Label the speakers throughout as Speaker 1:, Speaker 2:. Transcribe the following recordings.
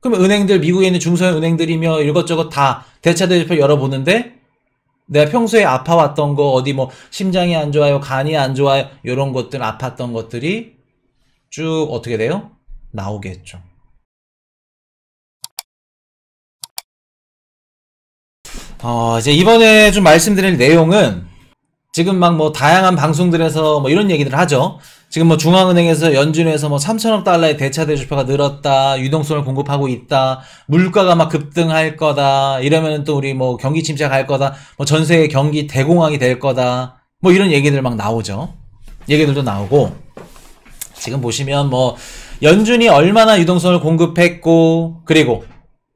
Speaker 1: 그럼 은행들, 미국에 있는 중소형 은행들이며 이것저것 다 대차 대조표 열어보는데 내가 평소에 아파왔던 거, 어디 뭐 심장이 안 좋아요, 간이 안 좋아요, 이런 것들, 아팠던 것들이 쭉 어떻게 돼요? 나오겠죠. 이제 이번에 좀 말씀드릴 내용은 지금 막 뭐 다양한 방송들에서 뭐 이런 얘기들 하죠. 지금 뭐 중앙은행에서 연준에서 뭐 3천억 달러의 대차 대조표가 늘었다, 유동성을 공급하고 있다, 물가가 막 급등할 거다, 이러면 또 우리 뭐 경기 침체할 거다, 뭐 전 세계 경기 대공황이 될 거다, 뭐 이런 얘기들 막 나오죠. 얘기들도 나오고, 지금 보시면 뭐 연준이 얼마나 유동성을 공급했고, 그리고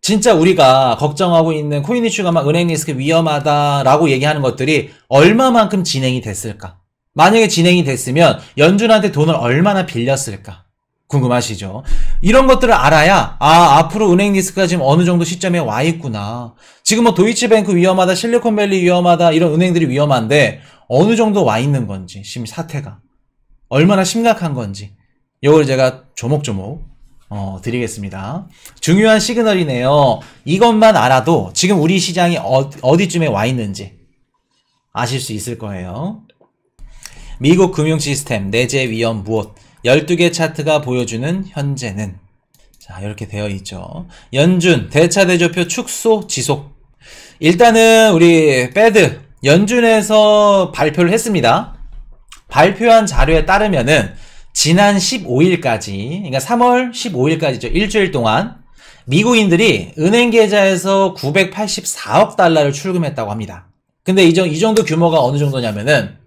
Speaker 1: 진짜 우리가 걱정하고 있는 코인 이슈가 막 은행 리스크 위험하다라고 얘기하는 것들이 얼마만큼 진행이 됐을까? 만약에 진행이 됐으면 연준한테 돈을 얼마나 빌렸을까? 궁금하시죠? 이런 것들을 알아야 앞으로 은행 리스크가 지금 어느 정도 시점에 와 있구나. 지금 뭐 도이치뱅크 위험하다, 실리콘밸리 위험하다, 이런 은행들이 위험한데 어느 정도 와 있는 건지, 지금 사태가 얼마나 심각한 건지 이걸 제가 조목조목 드리겠습니다. 중요한 시그널이네요. 이것만 알아도 지금 우리 시장이 어디쯤에 와 있는지 아실 수 있을 거예요. 미국 금융 시스템 내재 위험 무엇? 12개 차트가 보여주는 현재는, 자, 이렇게 되어 있죠. 연준 대차 대조표 축소 지속. 일단은 우리 페드 연준에서 발표를 했습니다. 발표한 자료에 따르면은 지난 15일까지, 그러니까 3월 15일까지죠. 일주일 동안 미국인들이 은행 계좌에서 984억 달러를 출금했다고 합니다. 근데 이 정도 규모가 어느 정도냐면은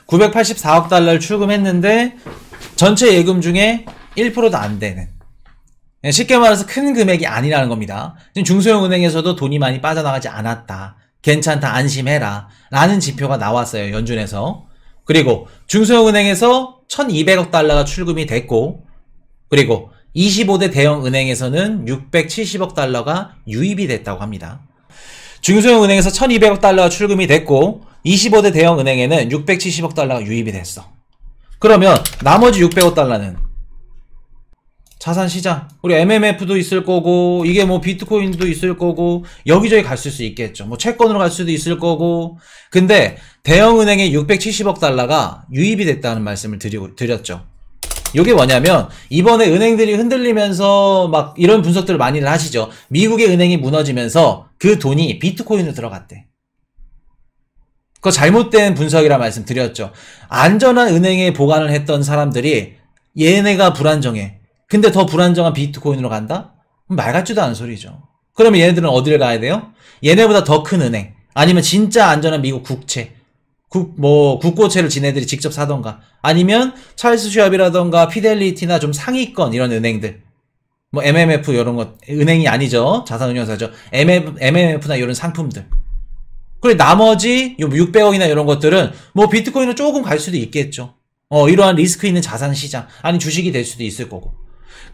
Speaker 1: 984억 달러를 출금했는데 전체 예금 중에 1%도 안 되는, 쉽게 말해서 큰 금액이 아니라는 겁니다. 지금 중소형 은행에서도 돈이 많이 빠져나가지 않았다, 괜찮다, 안심해라 라는 지표가 나왔어요, 연준에서. 그리고 중소형 은행에서 1200억 달러가 출금이 됐고, 그리고 25대 대형 은행에서는 670억 달러가 유입이 됐다고 합니다. 중소형 은행에서 1200억 달러가 출금이 됐고 25대 대형 은행에는 670억 달러가 유입이 됐어. 그러면 나머지 600억 달러는 자산시장, 우리 MMF도 있을 거고, 이게 뭐 비트코인도 있을 거고, 여기저기 갔을 수 있겠죠. 뭐 채권으로 갈 수도 있을 거고. 근데 대형은행에 670억 달러가 유입이 됐다는 말씀을 드렸죠. 이게 뭐냐면 이번에 은행들이 흔들리면서 막 이런 분석들을 많이들 하시죠. 미국의 은행이 무너지면서 그 돈이 비트코인으로 들어갔대. 그거 잘못된 분석이라 말씀드렸죠. 안전한 은행에 보관을 했던 사람들이 얘네가 불안정해, 근데 더 불안정한 비트코인으로 간다? 말 같지도 않은 소리죠. 그러면 얘네들은 어디를 가야 돼요? 얘네보다 더 큰 은행, 아니면 진짜 안전한 미국 국채, 국고채를 지네들이 직접 사던가, 아니면 찰스 슈왑이라던가 피델리티나 좀 상위권 이런 은행들, 뭐 MMF 이런 것, 은행이 아니죠, 자산운용사죠. MMF나 이런 상품들. 그리고 나머지 600억이나 이런 것들은 뭐 비트코인으로 조금 갈 수도 있겠죠. 이러한 리스크 있는 자산시장, 아니 주식이 될 수도 있을 거고.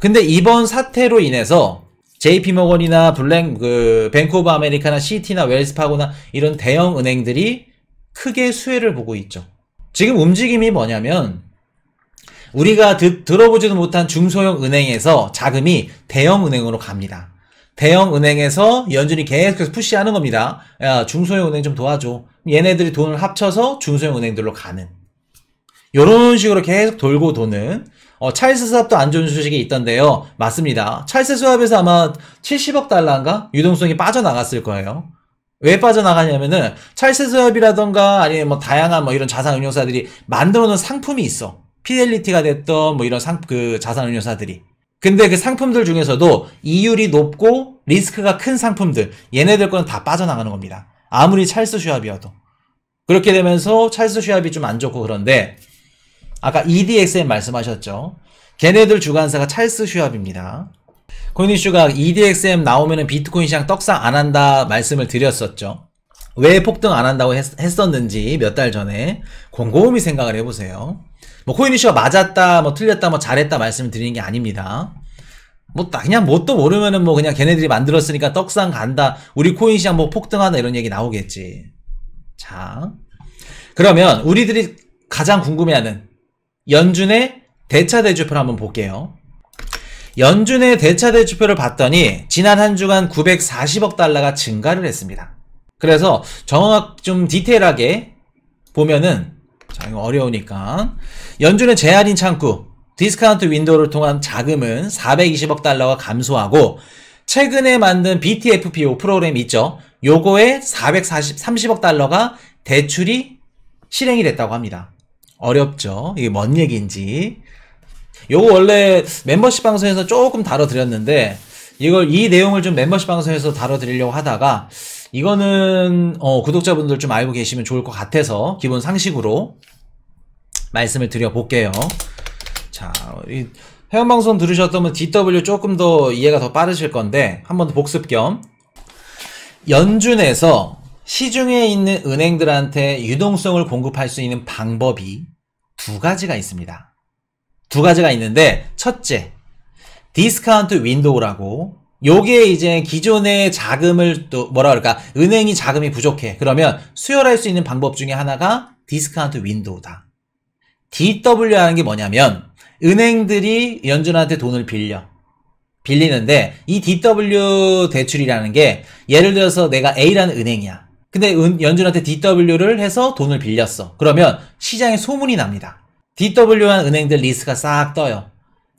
Speaker 1: 근데 이번 사태로 인해서 JP모건이나 뱅크 오브 아메리카나 시티나 웰스파고나 이런 대형 은행들이 크게 수혜를 보고 있죠. 지금 움직임이 뭐냐면 우리가 들어보지도 못한 중소형 은행에서 자금이 대형 은행으로 갑니다. 대형 은행에서 연준이 계속해서 푸시하는 겁니다. 야, 중소형 은행 좀 도와줘. 얘네들이 돈을 합쳐서 중소형 은행들로 가는, 이런 식으로 계속 돌고 도는. 찰스 스왑도 안 좋은 소식이 있던데요. 맞습니다. 찰스 스왑에서 아마 70억 달러인가 유동성이 빠져나갔을 거예요. 왜 빠져나가냐면은 찰스 스왑이라던가 아니면 뭐 다양한 뭐 이런 자산운용사들이 만들어 놓은 상품이 있어. 피델리티가 됐던 뭐 이런 자산운용사들이. 근데 그 상품들 중에서도 이율이 높고 리스크가 큰 상품들, 얘네들 거는 다 빠져나가는 겁니다. 아무리 찰스 슈왑이어도. 그렇게 되면서 찰스 슈왑이 좀 안 좋고. 그런데 아까 EDXM 말씀하셨죠. 걔네들 주관사가 찰스 슈왑입니다. 코인 이슈가 EDXM 나오면은 비트코인 시장 떡상 안 한다 말씀을 드렸었죠. 왜 폭등 안 한다고 했었는지 몇 달 전에 곰곰이 생각을 해보세요. 뭐 코인 이슈가 맞았다, 뭐 틀렸다, 뭐 잘했다 말씀을 드리는 게 아닙니다. 그냥 뭣도 모르면은 뭐 그냥 걔네들이 만들었으니까 떡상 간다, 우리 코인 시장 뭐 폭등한다 이런 얘기 나오겠지. 자, 그러면 우리들이 가장 궁금해하는 연준의 대차 대조표를 한번 볼게요. 연준의 대차 대출표를 봤더니 지난 한 주간 940억 달러가 증가를 했습니다. 그래서 좀 디테일하게 보면은, 자, 이거 어려우니까. 연준의 재할인 창구, 디스카운트 윈도우를 통한 자금은 420억 달러가 감소하고, 최근에 만든 BTFP 프로그램 있죠? 요거에 430억 달러가 대출이 실행이 됐다고 합니다. 어렵죠? 이게 뭔 얘기인지. 요거 원래 멤버십 방송에서 조금 다뤄드렸는데, 이 내용을 좀 멤버십 방송에서 다뤄드리려고 하다가, 이거는, 구독자분들 좀 알고 계시면 좋을 것 같아서, 기본 상식으로 말씀을 드려볼게요. 자, 회원방송 들으셨다면 DW 조금 더 이해가 더 빠르실 건데, 한 번 더 복습 겸. 연준에서 시중에 있는 은행들한테 유동성을 공급할 수 있는 방법이 두 가지가 있습니다. 두 가지가 있는데, 첫째, 디스카운트 윈도우라고, 요게 이제 기존의 자금을 또 뭐라 그럴까, 은행이 자금이 부족해. 그러면 수혈할 수 있는 방법 중에 하나가 디스카운트 윈도우다. DW라는 게 뭐냐면, 은행들이 연준한테 돈을 빌리는데, 이 DW 대출이라는 게, 예를 들어서 내가 A라는 은행이야. 근데 연준한테 DW를 해서 돈을 빌렸어. 그러면 시장에 소문이 납니다. DW한 은행들 리스크가 싹 떠요.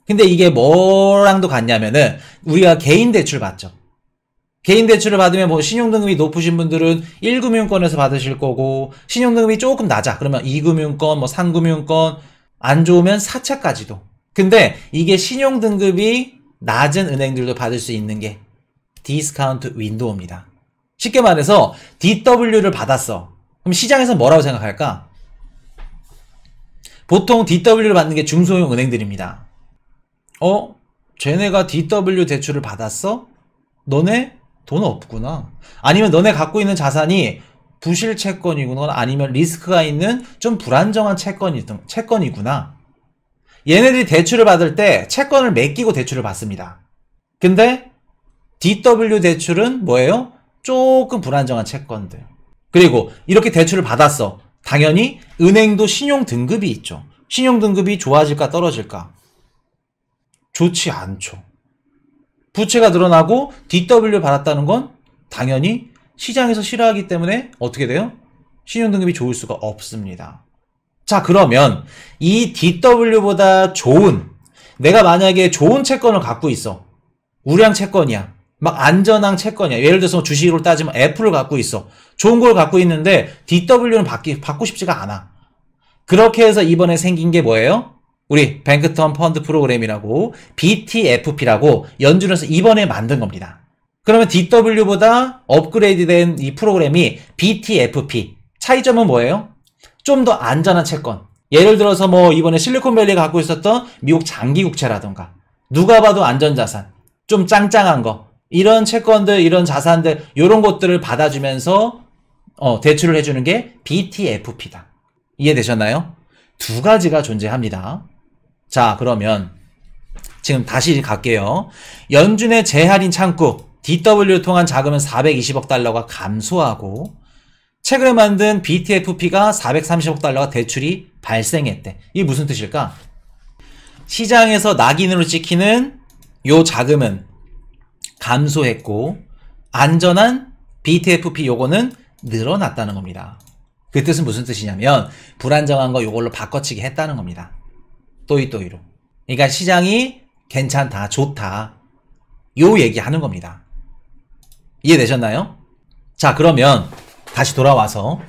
Speaker 1: 근데 이게 뭐랑도 같냐면은, 우리가 개인 대출 받죠. 개인 대출을 받으면 뭐 신용등급이 높으신 분들은 1금융권에서 받으실 거고, 신용등급이 조금 낮아. 그러면 2금융권, 뭐 3금융권, 안 좋으면 4차까지도. 근데 이게 신용등급이 낮은 은행들도 받을 수 있는 게 디스카운트 윈도우입니다. 쉽게 말해서 DW를 받았어. 그럼 시장에서 뭐라고 생각할까? 보통 DW를 받는 게 중소형 은행들입니다. 쟤네가 DW 대출을 받았어? 너네 돈 없구나. 아니면 너네 갖고 있는 자산이 부실 채권이구나. 아니면 리스크가 있는 좀 불안정한 채권이구나. 얘네들이 대출을 받을 때 채권을 맡기고 대출을 받습니다. 근데 DW 대출은 뭐예요? 조금 불안정한 채권들. 그리고 이렇게 대출을 받았어. 당연히 은행도 신용 등급이 있죠. 신용 등급이 좋아질까 떨어질까? 좋지 않죠. 부채가 늘어나고 DW 받았다는 건 당연히 시장에서 싫어하기 때문에 어떻게 돼요? 신용 등급이 좋을 수가 없습니다. 자, 그러면 이 DW보다 좋은, 내가 만약에 좋은 채권을 갖고 있어. 우량 채권이야. 막 안전한 채권이야. 예를 들어서 주식으로 따지면 애플을 갖고 있어. 좋은 걸 갖고 있는데 DW는 받고 싶지가 않아. 그렇게 해서 이번에 생긴 게 뭐예요? 우리 뱅크텀 펀드 프로그램이라고, BTFP라고 연준에서 이번에 만든 겁니다. 그러면 DW보다 업그레이드된 이 프로그램이 BTFP. 차이점은 뭐예요? 좀 더 안전한 채권. 예를 들어서 뭐 이번에 실리콘밸리가 갖고 있었던 미국 장기국채라던가, 누가 봐도 안전자산, 좀 짱짱한 거, 이런 채권들, 이런 자산들, 이런 것들을 받아주면서 대출을 해주는 게 BTFP다. 이해되셨나요? 두 가지가 존재합니다. 자, 그러면 지금 다시 갈게요. 연준의 재할인 창구 DW를 통한 자금은 420억 달러가 감소하고, 최근에 만든 BTFP가 430억 달러가 대출이 발생했대. 이게 무슨 뜻일까? 시장에서 낙인으로 찍히는 요 자금은 감소했고, 안전한 BTFP 요거는 늘어났다는 겁니다. 그 뜻은 무슨 뜻이냐면, 불안정한 거 요걸로 바꿔치기 했다는 겁니다. 또이또이로. 그러니까 시장이 괜찮다, 좋다, 요 얘기하는 겁니다. 이해되셨나요? 자, 그러면 다시 돌아와서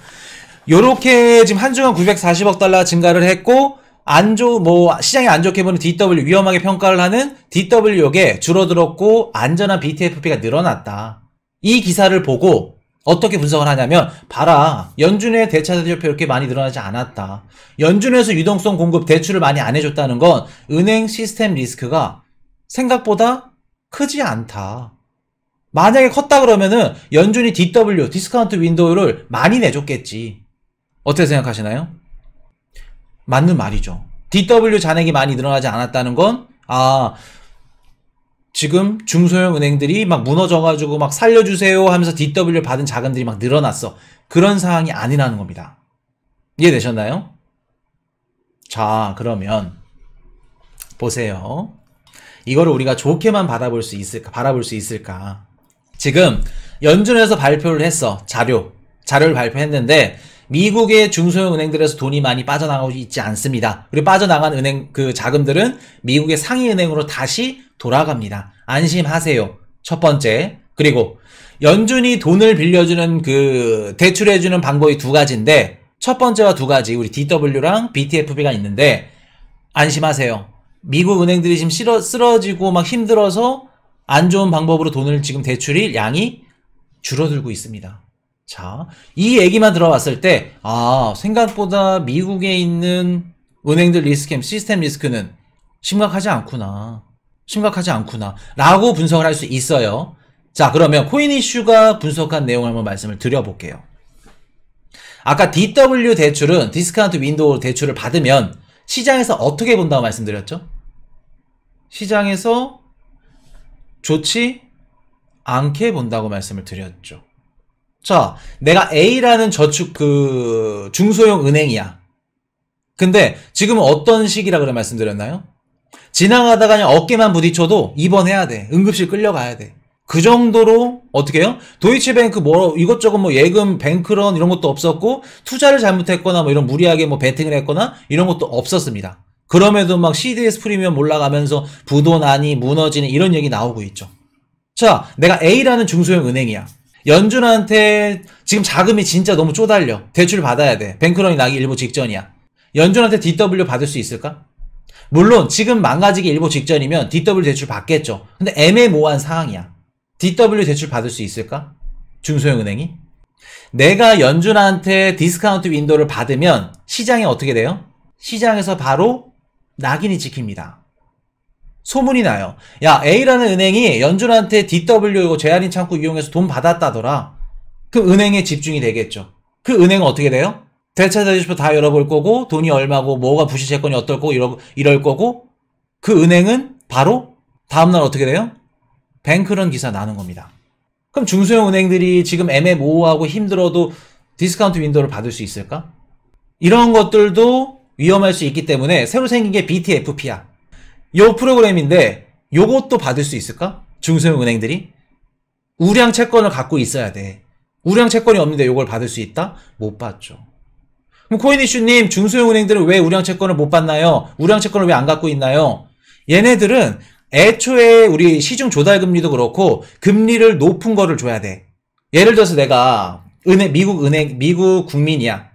Speaker 1: 요렇게 지금 한 주간 940억 달러 증가를 했고, 시장이 안 좋게 보는 DW, 위험하게 평가를 하는 DW역에 줄어들었고, 안전한 BTFP가 늘어났다. 이 기사를 보고 어떻게 분석을 하냐면, 봐라, 연준의 대차 대출표 이렇게 많이 늘어나지 않았다. 연준에서 유동성 공급 대출을 많이 안 해줬다는 건 은행 시스템 리스크가 생각보다 크지 않다. 만약에 컸다 그러면은 연준이 DW, 디스카운트 윈도우를 많이 내줬겠지. 어떻게 생각하시나요? 맞는 말이죠. DW 잔액이 많이 늘어나지 않았다는 건, 지금 중소형 은행들이 막 무너져가지고 막 살려주세요 하면서 DW를 받은 자금들이 막 늘어났어. 그런 상황이 아니라는 겁니다. 이해되셨나요? 자, 그러면 보세요. 이거를 우리가 좋게만 바라볼 수 있을까? 지금 연준에서 발표를 했어. 자료를 발표했는데 미국의 중소형 은행들에서 돈이 많이 빠져나가고 있지 않습니다. 그리고 빠져나간 은행 그 자금들은 미국의 상위 은행으로 다시 돌아갑니다. 안심하세요. 첫 번째. 그리고 연준이 돈을 빌려주는 그 대출해주는 방법이 두 가지인데 첫 번째와 두 가지 우리 DW랑 BTFP가 있는데 안심하세요. 미국 은행들이 지금 쓰러지고 막 힘들어서 안 좋은 방법으로 돈을 지금 대출이 양이 줄어들고 있습니다. 자, 이 얘기만 들어봤을 때 생각보다 미국에 있는 은행들 시스템 리스크는 심각하지 않구나 라고 분석을 할 수 있어요. 자, 그러면 코인 이슈가 분석한 내용을 한번 말씀을 드려볼게요. 아까 DW 대출은 디스카운트 윈도우 대출을 받으면 시장에서 어떻게 본다고 말씀드렸죠? 시장에서 좋지 않게 본다고 말씀을 드렸죠. 자, 내가 A라는 중소형 은행이야. 근데 지금은 어떤 시기라 그래 말씀드렸나요? 지나가다가 그냥 어깨만 부딪혀도 입원해야 돼. 응급실 끌려가야 돼. 그 정도로 어떻게 해요? 도이치뱅크 이것저것 예금, 뱅크런 이런 것도 없었고 투자를 잘못했거나 이런 무리하게 베팅을 했거나 이런 것도 없었습니다. 그럼에도 막 CDS 프리미엄 올라가면서 부도나니 무너지는 이런 얘기 나오고 있죠. 자, 내가 A라는 중소형 은행이야. 연준한테 지금 자금이 진짜 너무 쪼달려. 대출 받아야 돼. 뱅크런이 나기 일보 직전이야. 연준한테 DW 받을 수 있을까? 물론 지금 망가지기 일보 직전이면 DW 대출 받겠죠. 근데 애매모호한 상황이야. DW 대출 받을 수 있을까? 중소형 은행이? 내가 연준한테 디스카운트 윈도우를 받으면 시장이 어떻게 돼요? 시장에서 바로 낙인이 찍힙니다. 소문이 나요. 야, A라는 은행이 연준한테 DW 이거 제한인 창구 이용해서 돈 받았다더라. 그 은행에 집중이 되겠죠. 그 은행은 어떻게 돼요? 대차 대주표 다 열어볼 거고 돈이 얼마고 뭐가 부실 채권이 어떨 거고 이럴 거고 그 은행은 바로 다음날 어떻게 돼요? 뱅크런 기사 나는 겁니다. 그럼 중소형 은행들이 지금 애매모호하고 힘들어도 디스카운트 윈도우를 받을 수 있을까? 이런 것들도 위험할 수 있기 때문에 새로 생긴 게 BTFP야. 요 프로그램인데 요것도 받을 수 있을까? 중소형 은행들이? 우량 채권을 갖고 있어야 돼. 우량 채권이 없는데 요걸 받을 수 있다? 못 받죠. 그럼 코인이슈님, 중소형 은행들은 왜 우량 채권을 못 받나요? 우량 채권을 왜 안 갖고 있나요? 얘네들은 애초에 우리 시중 조달 금리도 그렇고 금리를 높은 거를 줘야 돼. 예를 들어서 내가 미국 국민이야.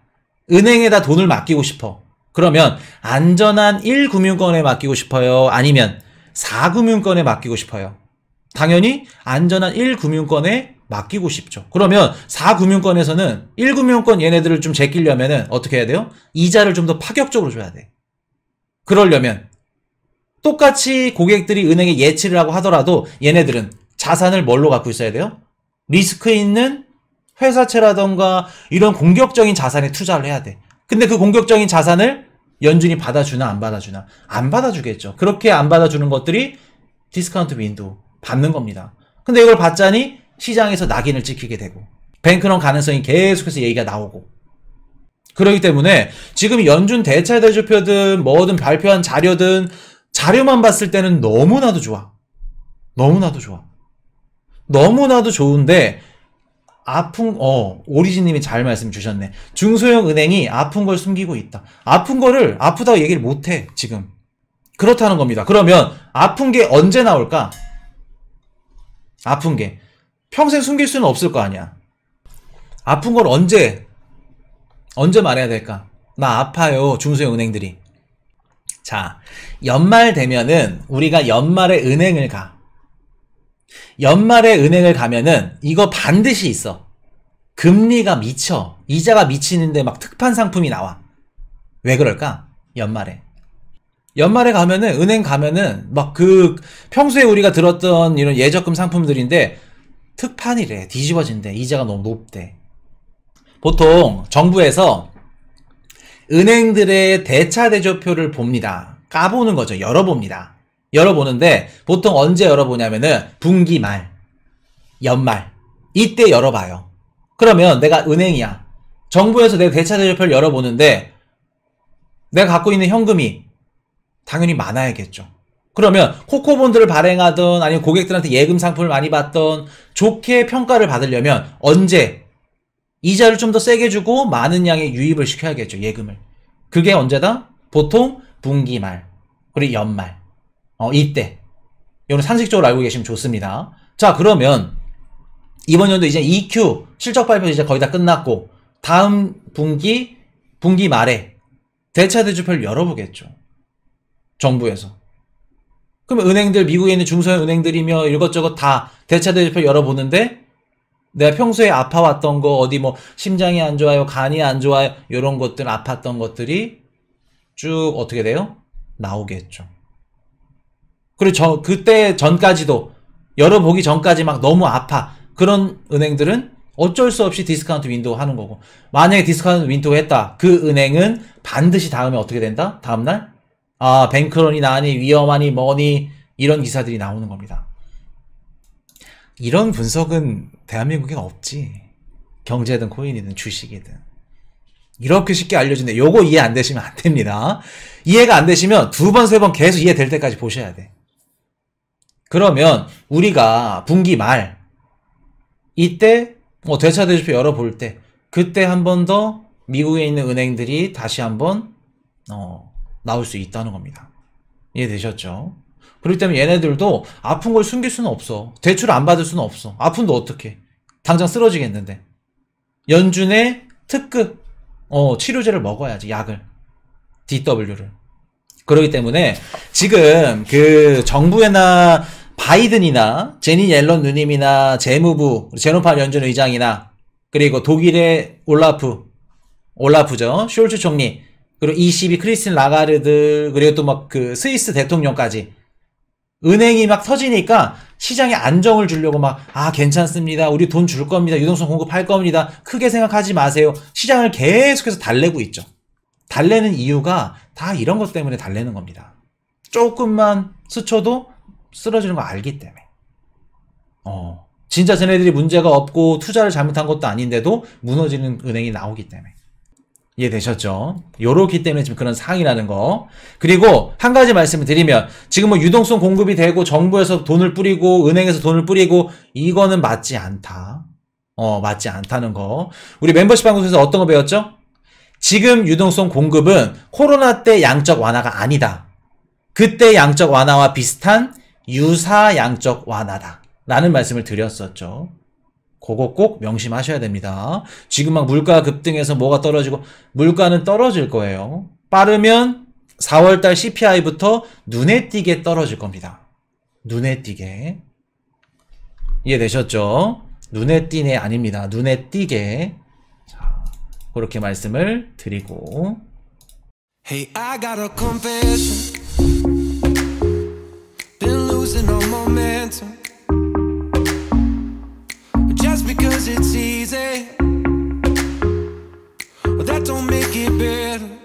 Speaker 1: 은행에다 돈을 맡기고 싶어. 그러면 안전한 1금융권에 맡기고 싶어요? 아니면 4금융권에 맡기고 싶어요? 당연히 안전한 1금융권에 맡기고 싶죠. 그러면 4금융권에서는 1금융권 얘네들을 좀 제끼려면 어떻게 해야 돼요? 이자를 좀 더 파격적으로 줘야 돼. 그러려면 똑같이 고객들이 은행에 예치를 하고 하더라도 얘네들은 자산을 뭘로 갖고 있어야 돼요? 리스크 있는 회사채라던가 이런 공격적인 자산에 투자를 해야 돼. 근데 그 공격적인 자산을 연준이 받아주나 안 받아주나? 안 받아주겠죠. 그렇게 안 받아주는 것들이 디스카운트 윈도우 받는 겁니다. 근데 이걸 받자니 시장에서 낙인을 찍히게 되고 뱅크런 가능성이 계속해서 얘기가 나오고 그렇기 때문에 지금 연준 대차 대조표든 뭐든 발표한 자료든 자료만 봤을 때는 너무나도 좋아. 너무나도 좋아. 너무나도 좋은데 오리진님이 잘 말씀 주셨네. 중소형 은행이 아픈 걸 숨기고 있다. 아픈 거를 아프다고 얘기를 못해 지금. 그렇다는 겁니다. 그러면 아픈 게 언제 나올까? 아픈 게 평생 숨길 수는 없을 거 아니야. 아픈 걸 언제 말해야 될까? 나 아파요. 중소형 은행들이. 자, 연말 되면은 우리가 연말에 은행을 가. 연말에 은행을 가면은 이거 반드시 있어. 금리가 미쳐. 이자가 미치는데 막 특판 상품이 나와. 왜 그럴까? 연말에 가면은 은행 가면은 막 평소에 우리가 들었던 이런 예적금 상품들인데 특판이래. 뒤집어진대. 이자가 너무 높대. 보통 정부에서 은행들의 대차 대조표를 봅니다. 까보는 거죠. 열어봅니다. 열어보는데 보통 언제 열어보냐면은 분기 말, 연말 이때 열어봐요. 그러면 내가 은행이야. 정부에서 내 대차 대조표를 열어보는데 내가 갖고 있는 현금이 당연히 많아야겠죠. 그러면 코코본드를 발행하던 아니면 고객들한테 예금 상품을 많이 받던 좋게 평가를 받으려면 언제 이자를 좀 더 세게 주고 많은 양의 유입을 시켜야겠죠. 예금을. 그게 언제다? 보통 분기 말 그리고 연말 이때. 이건 상식적으로 알고 계시면 좋습니다. 자, 그러면 이번 연도 이제 EQ 실적 발표 이제 거의 다 끝났고 다음 분기 말에 대차 대조표를 열어보겠죠. 정부에서. 그러면 은행들, 미국에 있는 중소형 은행들이며 이것저것 다 대차 대조표 열어보는데 내가 평소에 아파왔던 거 어디 뭐 심장이 안 좋아요, 간이 안 좋아요 이런 것들 아팠던 것들이 쭉 어떻게 돼요? 나오겠죠. 그리고 그때 전까지도 열어보기 전까지 막 너무 아파 그런 은행들은 어쩔 수 없이 디스카운트 윈도우 하는 거고 만약에 디스카운트 윈도우 했다 그 은행은 반드시 다음에 어떻게 된다? 다음날 뱅크런이 나니 위험하니 뭐니 이런 기사들이 나오는 겁니다. 이런 분석은 대한민국엔 없지. 경제든 코인이든 주식이든 이렇게 쉽게 알려준데 요거 이해 안 되시면 안 됩니다. 이해가 안 되시면 두 번, 세 번 계속 이해될 때까지 보셔야 돼. 그러면 우리가 분기 말 이때 대차 대조표 열어볼 때 그때 한 번 더 미국에 있는 은행들이 다시 한번 나올 수 있다는 겁니다. 이해되셨죠? 그렇기 때문에 얘네들도 아픈 걸 숨길 수는 없어. 대출 안 받을 수는 없어. 아픈데 어떡해. 당장 쓰러지겠는데. 연준의 특급 치료제를 먹어야지. 약을. DW를. 그렇기 때문에 지금 그 정부나 바이든이나 제니 옐런 누님이나 재무부 제노팔 연준 의장이나 그리고 독일의 올라프죠. 숄츠 총리 그리고 ECB 크리스틴 라가르드 그리고 또 막 그 스위스 대통령까지 은행이 막 터지니까 시장에 안정을 주려고 막 괜찮습니다. 우리 돈 줄 겁니다. 유동성 공급할 겁니다. 크게 생각하지 마세요. 시장을 계속해서 달래고 있죠. 달래는 이유가 다 이런 것 때문에 달래는 겁니다. 조금만 스쳐도 쓰러지는 거 알기 때문에. 진짜 쟤네들이 문제가 없고 투자를 잘못한 것도 아닌데도 무너지는 은행이 나오기 때문에. 이해되셨죠? 요렇기 때문에 지금 그런 상황이라는 거. 그리고 한 가지 말씀을 드리면 지금 뭐 유동성 공급이 되고 정부에서 돈을 뿌리고 은행에서 돈을 뿌리고 이거는 맞지 않다. 맞지 않다는 거. 우리 멤버십 방송에서 어떤 거 배웠죠? 지금 유동성 공급은 코로나 때 양적 완화가 아니다. 그때 양적 완화와 비슷한 유사 양적 완화다. 라는 말씀을 드렸었죠. 그거 꼭 명심하셔야 됩니다. 지금 막 물가 급등해서 뭐가 떨어지고 물가는 떨어질 거예요. 빠르면 4월달 CPI부터 눈에 띄게 떨어질 겁니다. 눈에 띄게. 이해되셨죠? 눈에 띄네 아닙니다. 눈에 띄게. 자, 그렇게 말씀을 드리고. Hey, I got a confession. Been losing all momentum. Just because it's easy, well, that don't make it better.